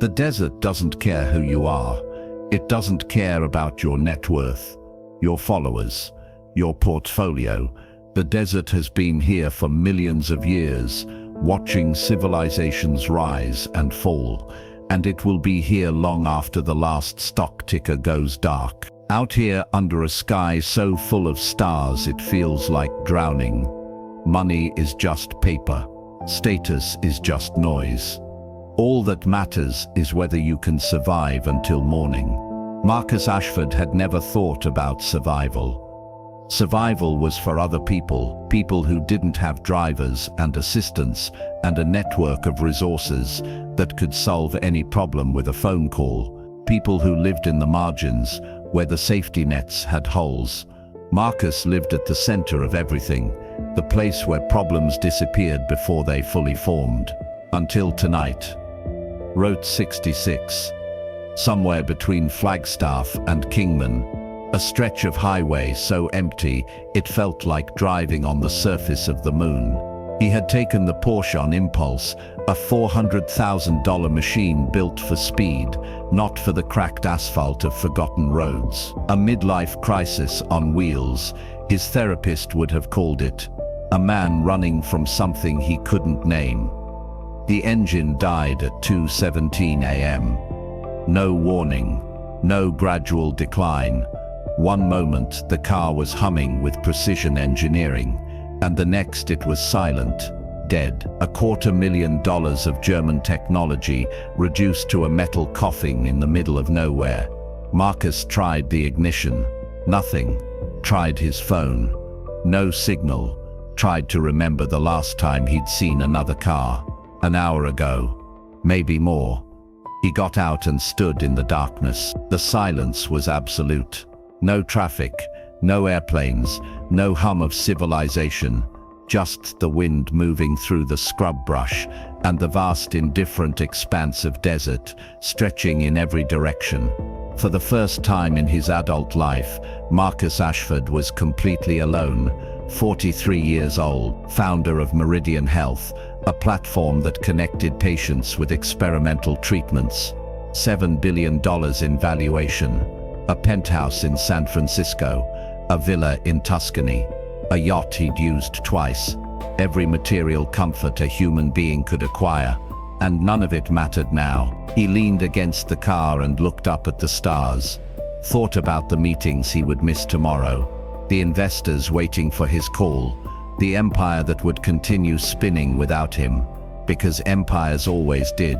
The desert doesn't care who you are. It doesn't care about your net worth, your followers, your portfolio. The desert has been here for millions of years, watching civilizations rise and fall, and it will be here long after the last stock ticker goes dark. Out here under a sky so full of stars it feels like drowning. Money is just paper. Status is just noise. All that matters is whether you can survive until morning. Marcus Ashford had never thought about survival. Survival was for other people, people who didn't have drivers and assistants and a network of resources that could solve any problem with a phone call, people who lived in the margins where the safety nets had holes. Marcus lived at the center of everything, the place where problems disappeared before they fully formed. Until tonight. Route 66. Somewhere between Flagstaff and Kingman, a stretch of highway so empty it felt like driving on the surface of the moon. He had taken the Porsche on impulse, a $400,000 machine built for speed, not for the cracked asphalt of forgotten roads. A midlife crisis on wheels, his therapist would have called it. A man running from something he couldn't name. The engine died at 2:17 a.m. No warning, no gradual decline. One moment the car was humming with precision engineering, and the next it was silent, dead. $250,000 of German technology reduced to a metal coffin in the middle of nowhere. Marcus tried the ignition. Nothing. Tried his phone. No signal. Tried to remember the last time he'd seen another car. An hour ago. Maybe more. He got out and stood in the darkness. The silence was absolute. No traffic, no airplanes, no hum of civilization, just the wind moving through the scrub brush and the vast indifferent expanse of desert stretching in every direction. For the first time in his adult life, Marcus Ashford was completely alone, 43 years old, founder of Meridian Health, a platform that connected patients with experimental treatments. $7 billion in valuation. A penthouse in San Francisco, a villa in Tuscany, a yacht he'd used twice, every material comfort a human being could acquire, and none of it mattered now. He leaned against the car and looked up at the stars, thought about the meetings he would miss tomorrow, the investors waiting for his call, the empire that would continue spinning without him, because empires always did.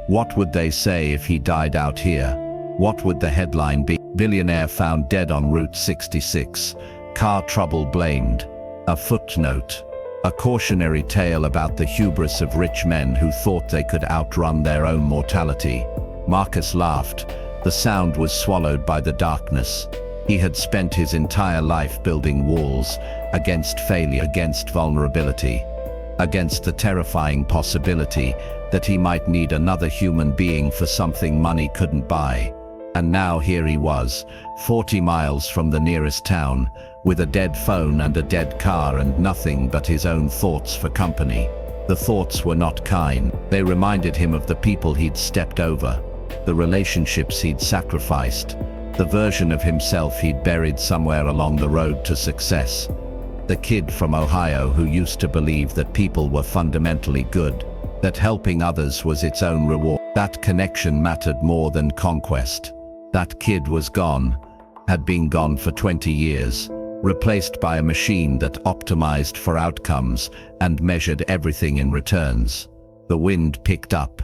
What would they say if he died out here? What would the headline be? Billionaire found dead on Route 66. Car trouble blamed. A footnote. A cautionary tale about the hubris of rich men who thought they could outrun their own mortality. Marcus laughed. The sound was swallowed by the darkness. He had spent his entire life building walls against failure, against vulnerability, against the terrifying possibility that he might need another human being for something money couldn't buy. And now here he was, 40 miles from the nearest town, with a dead phone and a dead car and nothing but his own thoughts for company. The thoughts were not kind. They reminded him of the people he'd stepped over, the relationships he'd sacrificed, the version of himself he'd buried somewhere along the road to success. The kid from Ohio who used to believe that people were fundamentally good, that helping others was its own reward. That connection mattered more than conquest. That kid was gone, had been gone for 20 years, replaced by a machine that optimized for outcomes and measured everything in returns. The wind picked up.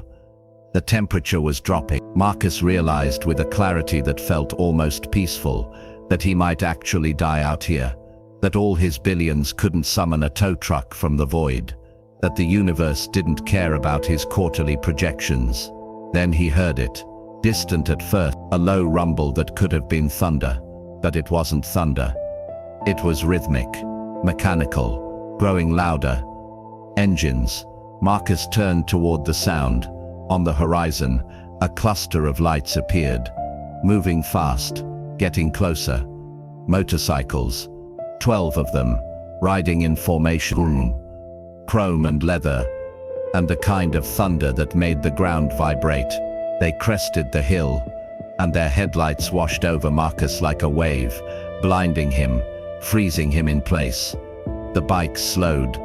The temperature was dropping. Marcus realized with a clarity that felt almost peaceful that he might actually die out here, that all his billions couldn't summon a tow truck from the void, that the universe didn't care about his quarterly projections. Then he heard it. Distant at first, a low rumble that could have been thunder, but it wasn't thunder. It was rhythmic, mechanical, growing louder. Engines. Marcus turned toward the sound. On the horizon, a cluster of lights appeared, moving fast, getting closer. Motorcycles, 12 of them, riding in formation, chrome and leather, and a kind of thunder that made the ground vibrate. They crested the hill, and their headlights washed over Marcus like a wave, blinding him, freezing him in place. The bike slowed,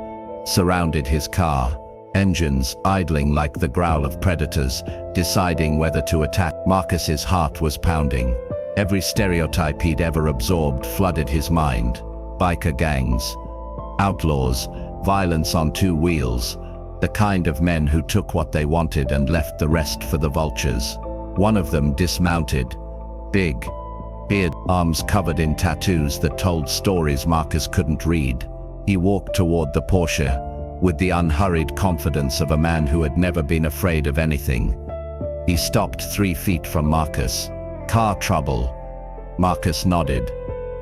surrounded his car, engines idling like the growl of predators, deciding whether to attack. Marcus's heart was pounding. Every stereotype he'd ever absorbed flooded his mind. Biker gangs, outlaws, violence on two wheels, the kind of men who took what they wanted and left the rest for the vultures. One of them dismounted, big, beard, arms covered in tattoos that told stories Marcus couldn't read. He walked toward the Porsche with the unhurried confidence of a man who had never been afraid of anything. He stopped 3 feet from Marcus. "Car trouble." Marcus nodded.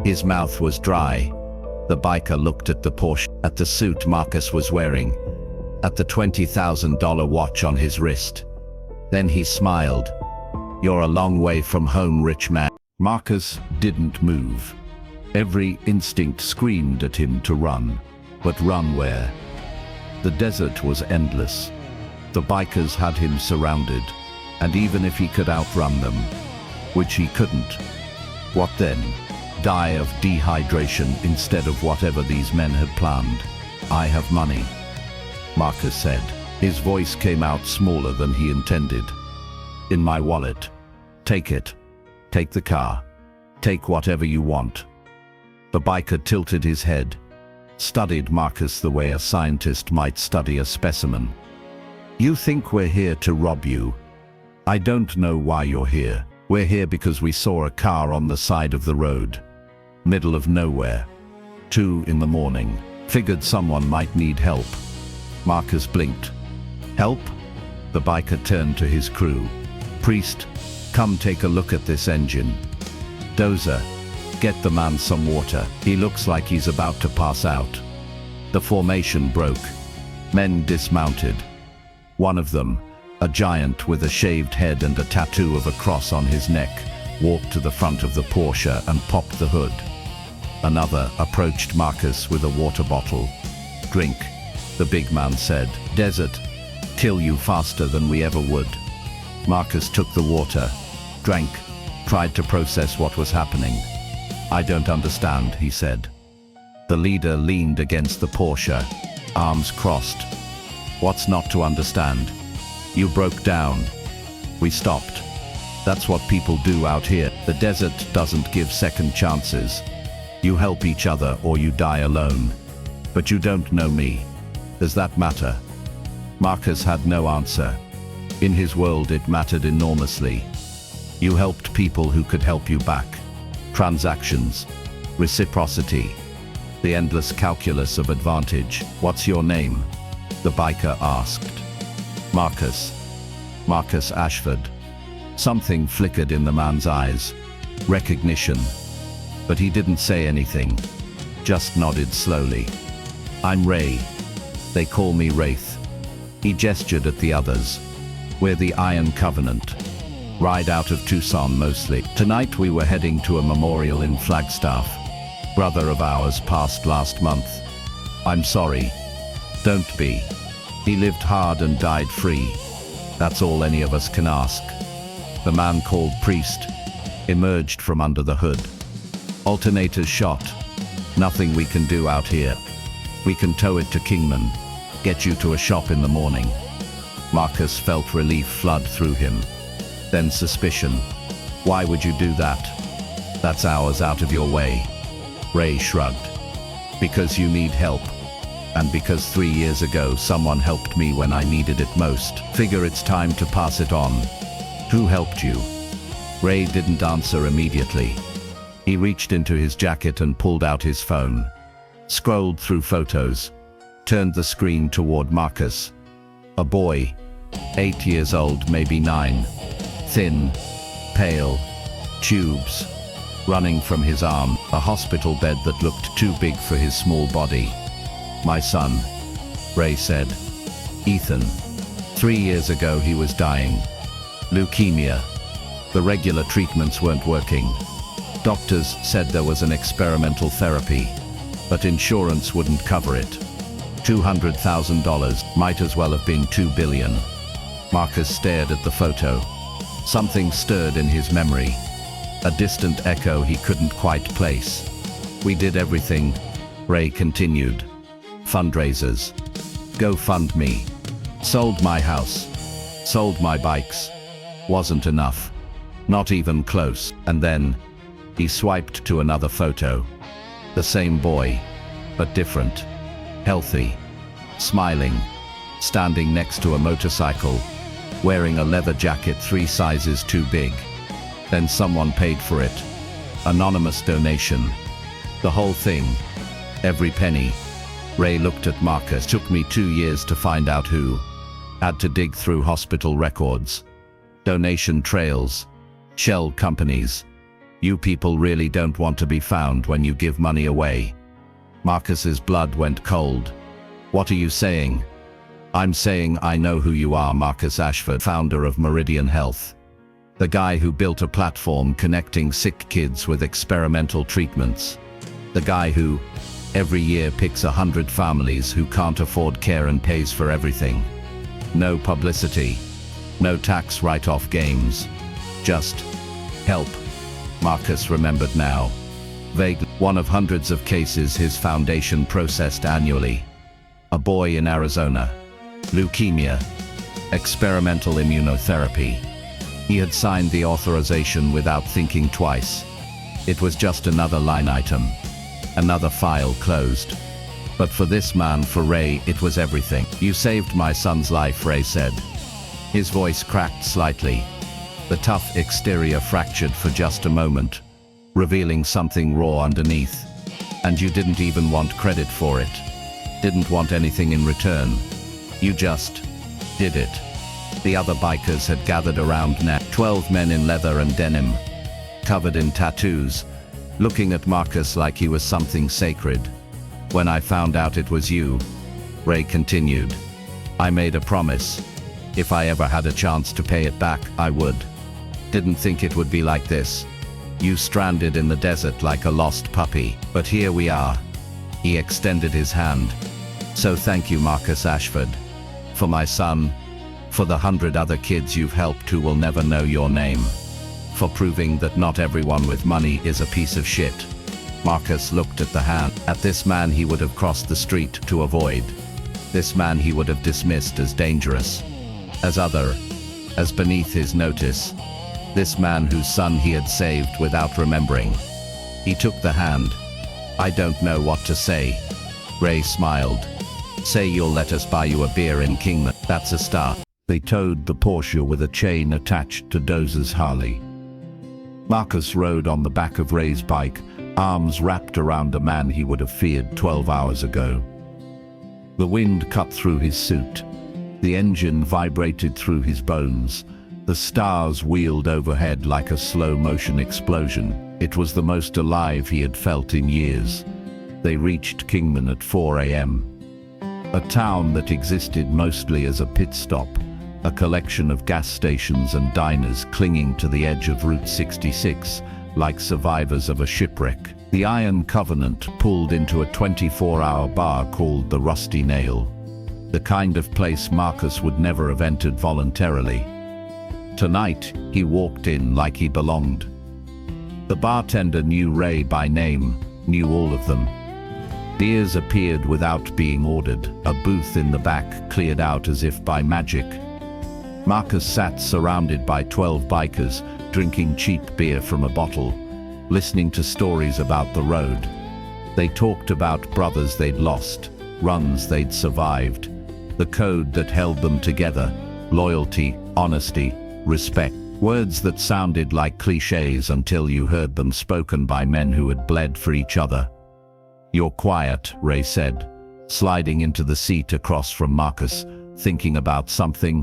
His mouth was dry. The biker looked at the Porsche, at the suit Marcus was wearing, at the $20,000 watch on his wrist. Then he smiled. "You're a long way from home, rich man." Marcus didn't move. Every instinct screamed at him to run. But run where? The desert was endless. The bikers had him surrounded, and even if he could outrun them, which he couldn't, what then? Die of dehydration instead of whatever these men had planned. "I have money," Marcus said. His voice came out smaller than he intended. "In my wallet. Take it. Take the car. Take whatever you want." The biker tilted his head, studied Marcus the way a scientist might study a specimen. "You think we're here to rob you? I don't know why you're here. We're here because we saw a car on the side of the road. Middle of nowhere. 2 in the morning. Figured someone might need help." Marcus blinked. "Help?" The biker turned to his crew. "Priest, come take a look at this engine. Dozer, get the man some water. He looks like he's about to pass out." The formation broke. Men dismounted. One of them, a giant with a shaved head and a tattoo of a cross on his neck, walked to the front of the Porsche and popped the hood. Another approached Marcus with a water bottle. "Drink," the big man said. "Desert, kill you faster than we ever would." Marcus took the water, drank, tried to process what was happening. "I don't understand," he said. The leader leaned against the Porsche, arms crossed. "What's not to understand? You broke down. We stopped. That's what people do out here. The desert doesn't give second chances. You help each other or you die alone. But you don't know me. Does that matter?" Marcus had no answer. In his world it mattered enormously. You helped people who could help you back. Transactions, reciprocity, the endless calculus of advantage. "What's your name?" the biker asked. "Marcus. Marcus Ashford." Something flickered in the man's eyes. Recognition. But he didn't say anything, just nodded slowly. "I'm Ray. They call me Wraith." He gestured at the others. "We're the Iron Covenant. Ride out of Tucson mostly. Tonight we were heading to a memorial in Flagstaff. Brother of ours passed last month. I'm sorry. Don't be. He lived hard and died free. That's all any of us can ask." The man called Priest emerged from under the hood. "Alternators shot. Nothing we can do out here. We can tow it to Kingman. Get you to a shop in the morning." Marcus felt relief flood through him. Then suspicion. "Why would you do that? That's hours out of your way." Ray shrugged. "Because you need help. And because 3 years ago someone helped me when I needed it most. Figure it's time to pass it on." "Who helped you?" Ray didn't answer immediately. He reached into his jacket and pulled out his phone. Scrolled through photos. Turned the screen toward Marcus. A boy, 8 years old, maybe 9. Thin, pale, tubes running from his arm, a hospital bed that looked too big for his small body. "My son," Ray said. "Ethan. 3 years ago he was dying. Leukemia. The regular treatments weren't working. Doctors said there was an experimental therapy, but insurance wouldn't cover it. $200,000, might as well have been $2 billion. Marcus stared at the photo. Something stirred in his memory, a distant echo he couldn't quite place. We did everything, Ray continued. Fundraisers. GoFundMe. Sold my house. Sold my bikes. Wasn't enough. Not even close. And then, he swiped to another photo. The same boy, but different. Healthy. Smiling. Standing next to a motorcycle. Wearing a leather jacket 3 sizes too big. Then someone paid for it. Anonymous donation. The whole thing. Every penny. Ray looked at Marcus. Took me 2 years to find out who. Had to dig through hospital records. Donation trails. Shell companies. You people really don't want to be found when you give money away. Marcus's blood went cold. What are you saying? I'm saying I know who you are, Marcus Ashford, founder of Meridian Health. The guy who built a platform connecting sick kids with experimental treatments. The guy who, every year, picks 100 families who can't afford care and pays for everything. No publicity. No tax write-off games. Just help. Marcus remembered now. Vaguely, one of hundreds of cases his foundation processed annually. A boy in Arizona. Leukemia. Experimental immunotherapy. He had signed the authorization without thinking twice. It was just another line item. Another file closed. But for this man, for Ray, it was everything. You saved my son's life, Ray said. His voice cracked slightly. The tough exterior fractured for just a moment, revealing something raw underneath. And you didn't even want credit for it. Didn't want anything in return. You just did it. The other bikers had gathered around now. 12 men in leather and denim, covered in tattoos, looking at Marcus like he was something sacred. When I found out it was you, Ray continued, I made a promise. If I ever had a chance to pay it back, I would. Didn't think it would be like this. You stranded in the desert like a lost puppy, but here we are. He extended his hand. So thank you, Marcus Ashford. For my son, for the 100 other kids you've helped who will never know your name. For proving that not everyone with money is a piece of shit. Marcus looked at the hand. At this man he would have crossed the street to avoid. This man he would have dismissed as dangerous. As other. As beneath his notice. This man whose son he had saved without remembering. He took the hand. I don't know what to say. Ray smiled. Say you'll let us buy you a beer in Kingman. That's a start. They towed the Porsche with a chain attached to Dozer's Harley. Marcus rode on the back of Ray's bike, arms wrapped around a man he would have feared 12 hours ago. The wind cut through his suit. The engine vibrated through his bones. The stars wheeled overhead like a slow-motion explosion. It was the most alive he had felt in years. They reached Kingman at 4 a.m. A town that existed mostly as a pit stop, a collection of gas stations and diners clinging to the edge of Route 66, like survivors of a shipwreck. The Iron Covenant pulled into a 24-hour bar called the Rusty Nail, the kind of place Marcus would never have entered voluntarily. Tonight, he walked in like he belonged. The bartender knew Ray by name, knew all of them. Beers appeared without being ordered. A booth in the back cleared out as if by magic. Marcus sat surrounded by 12 bikers, drinking cheap beer from a bottle, listening to stories about the road. They talked about brothers they'd lost, runs they'd survived, the code that held them together, loyalty, honesty, respect. Words that sounded like cliches until you heard them spoken by men who had bled for each other. You're quiet, Ray said, sliding into the seat across from Marcus, thinking about something.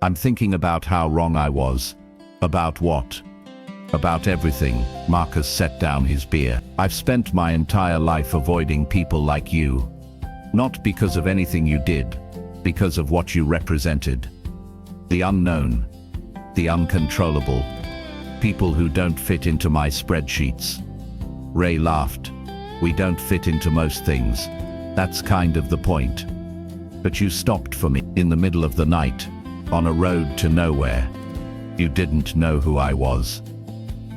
I'm thinking about how wrong I was. About what? About everything. Marcus set down his beer. I've spent my entire life avoiding people like you. Not because of anything you did, because of what you represented. The unknown. The uncontrollable. People who don't fit into my spreadsheets. Ray laughed. We don't fit into most things. That's kind of the point. But you stopped for me in the middle of the night, on a road to nowhere. You didn't know who I was.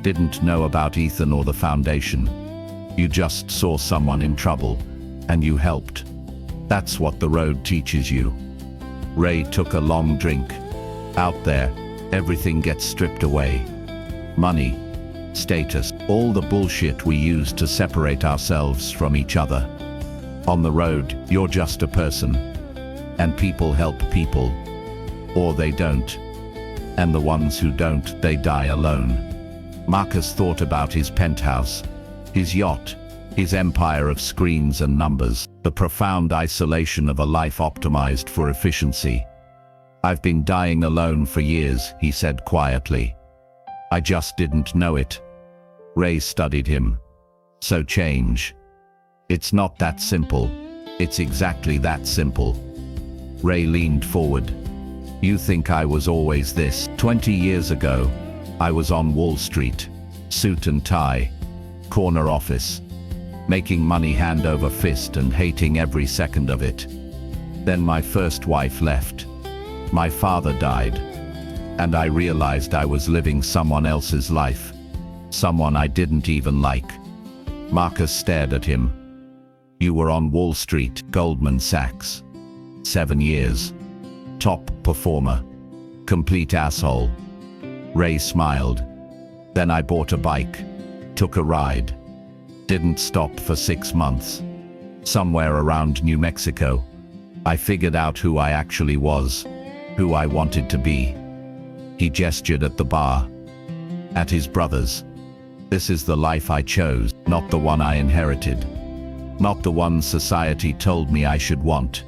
Didn't know about Ethan or the foundation. You just saw someone in trouble, and you helped. That's what the road teaches you. Ray took a long drink. Out there, everything gets stripped away. Money, status, all the bullshit we use to separate ourselves from each other. On the road, you're just a person. And people help people. Or they don't. And the ones who don't, they die alone. Marcus thought about his penthouse, his yacht, his empire of screens and numbers, the profound isolation of a life optimized for efficiency. I've been dying alone for years, he said quietly. I just didn't know it. Ray studied him. So change. It's not that simple. It's exactly that simple. Ray leaned forward. You think I was always this? 20 years ago, I was on Wall Street, suit and tie, corner office, making money hand over fist and hating every second of it. Then my first wife left. My father died. And I realized I was living someone else's life. Someone I didn't even like. Marcus stared at him. You were on Wall Street, Goldman Sachs. 7 years. Top performer. Complete asshole. Ray smiled. Then I bought a bike. Took a ride. Didn't stop for 6 months. Somewhere around New Mexico. I figured out who I actually was. Who I wanted to be. He gestured at the bar. At his brother's. This is the life I chose, not the one I inherited. Not the one society told me I should want.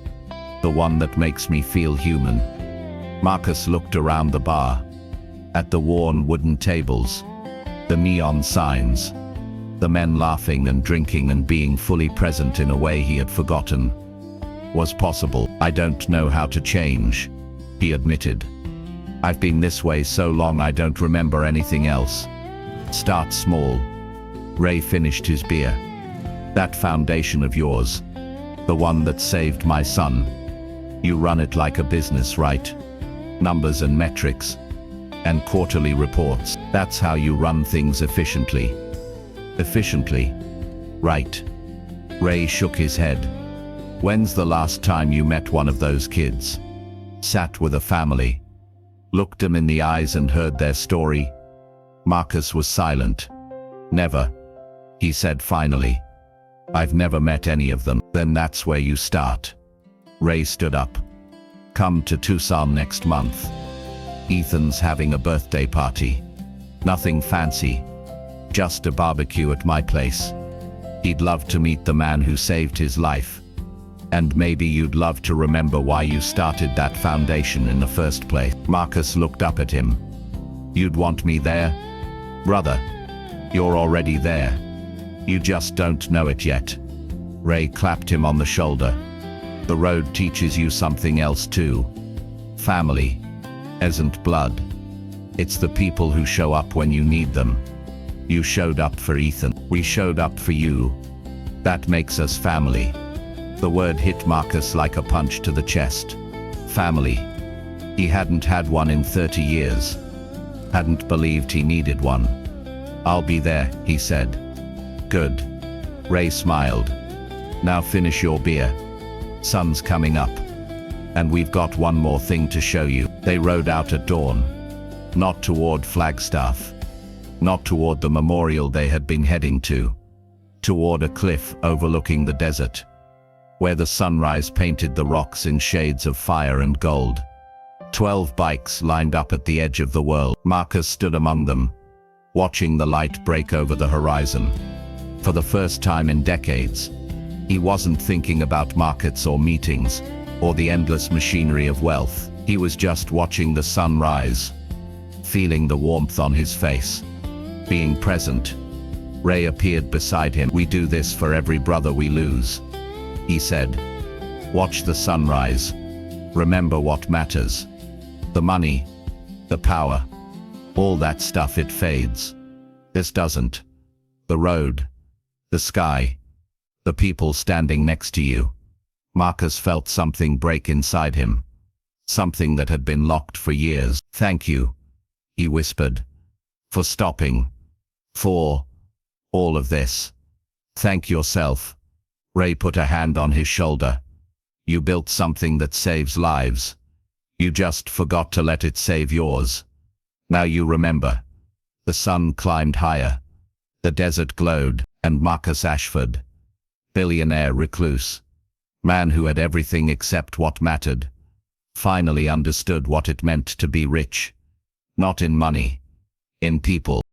The one that makes me feel human. Marcus looked around the bar. At the worn wooden tables. The neon signs. The men laughing and drinking and being fully present in a way he had forgotten was possible. I don't know how to change, he admitted. I've been this way so long I don't remember anything else. Start small. Ray finished his beer. That foundation of yours. The one that saved my son. You run it like a business, right? Numbers and metrics. And quarterly reports. That's how you run things efficiently. Efficiently. Right. Ray shook his head. When's the last time you met one of those kids? Sat with a family. Looked them in the eyes and heard their story? Marcus was silent. Never. He said finally. I've never met any of them. Then that's where you start. Ray stood up. Come to Tucson next month. Ethan's having a birthday party. Nothing fancy. Just a barbecue at my place. He'd love to meet the man who saved his life. And maybe you'd love to remember why you started that foundation in the first place. Marcus looked up at him. You'd want me there? Brother, you're already there. You just don't know it yet. Ray clapped him on the shoulder. The road teaches you something else too. Family isn't blood. It's the people who show up when you need them. You showed up for Ethan. We showed up for you. That makes us family. The word hit Marcus like a punch to the chest. Family. He hadn't had one in 30 years. Hadn't believed he needed one. I'll be there, he said. Good. Ray smiled. Now finish your beer. Sun's coming up. And we've got one more thing to show you. They rode out at dawn. Not toward Flagstaff. Not toward the memorial they had been heading to. Toward a cliff overlooking the desert, where the sunrise painted the rocks in shades of fire and gold. 12 bikes lined up at the edge of the world. Marcus stood among them, watching the light break over the horizon. For the first time in decades, he wasn't thinking about markets or meetings, or the endless machinery of wealth. He was just watching the sun rise, feeling the warmth on his face, being present. Ray appeared beside him. We do this for every brother we lose, he said. Watch the sunrise. Remember what matters. The money, the power, all that stuff, it fades. This doesn't. The road, the sky, the people standing next to you. Marcus felt something break inside him. Something that had been locked for years. Thank you, he whispered. For stopping. For all of this. Thank yourself. Ray put a hand on his shoulder. You built something that saves lives. You just forgot to let it save yours. Now you remember. The sun climbed higher. The desert glowed, and Marcus Ashford, billionaire recluse, man who had everything except what mattered, finally understood what it meant to be rich. Not in money, in people.